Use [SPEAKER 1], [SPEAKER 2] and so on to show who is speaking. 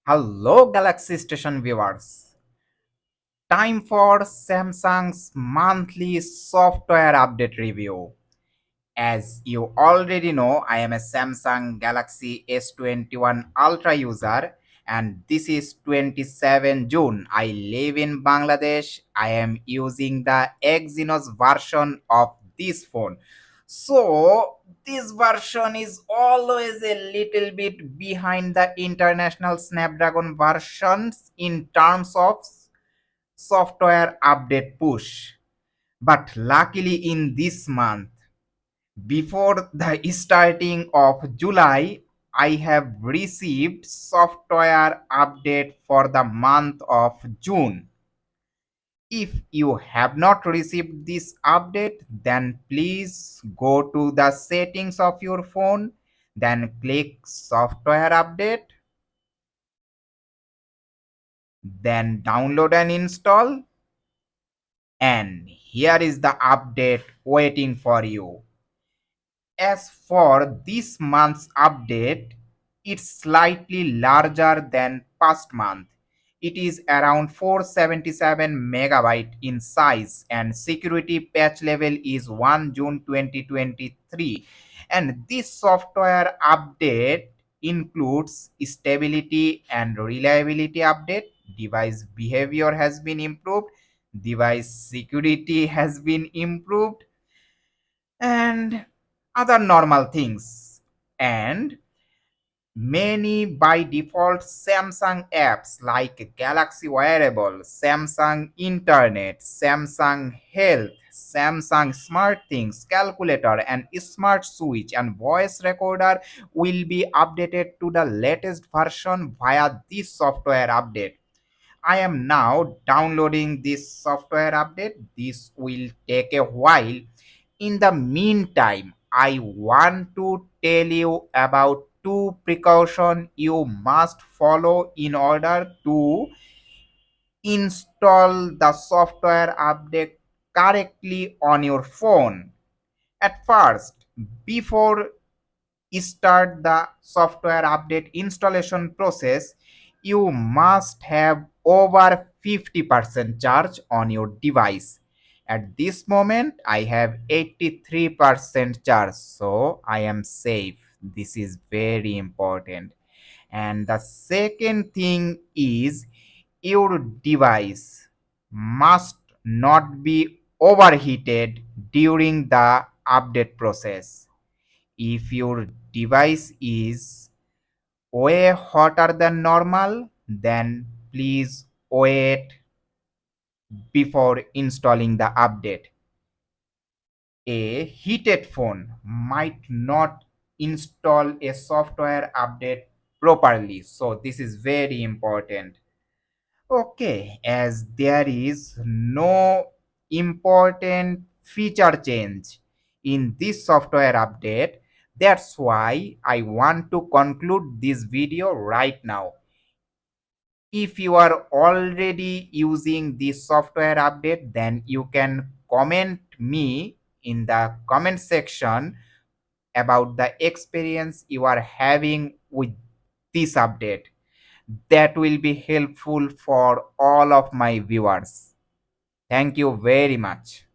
[SPEAKER 1] Hello, Galaxy Station viewers. Time for Samsung's monthly software update review. As you already know, I am a Samsung Galaxy S21 Ultra user, and this is 27 June. I live in Bangladesh. I am using the Exynos version of this phone. So, this version is always a little bit behind the international Snapdragon versions in terms of software update push. But luckily, in this month, before the starting of July, I have received software update for the month of June. If you have not received this update, then please go to the settings of your phone, then click software update, then download and install, and here is the update waiting for you. As for this month's update, it's slightly larger than past month. It is around 477 megabyte in size and security patch level is 1 June 2023. And this software update includes stability and reliability update, device behavior has been improved, device security has been improved, and other normal things. And many by default Samsung apps like Galaxy Wearable, Samsung Internet, Samsung Health, Samsung Smart Things, Calculator, and Smart Switch and Voice Recorder will be updated to the latest version via this software update. I am now downloading this software update. This will take a while. In the meantime, I want to tell you about two precautions you must follow in order to install the software update correctly on your phone. At first, before start the software update installation process, you must have over 50% charge on your device. At this moment, I have 83% charge, so I am safe. This is very important. And the second thing is your device must not be overheated during the update process. If your device is way hotter than normal, then please wait before installing the update. A heated phone might not install a software update properly, so this is very important. Okay, as there is no important feature change in this software update, that's why I want to conclude this video right now. If you are already using this software update, then you can comment me in the comment section about the experience you are having with this update. That will be helpful for all of my viewers. Thank you very much.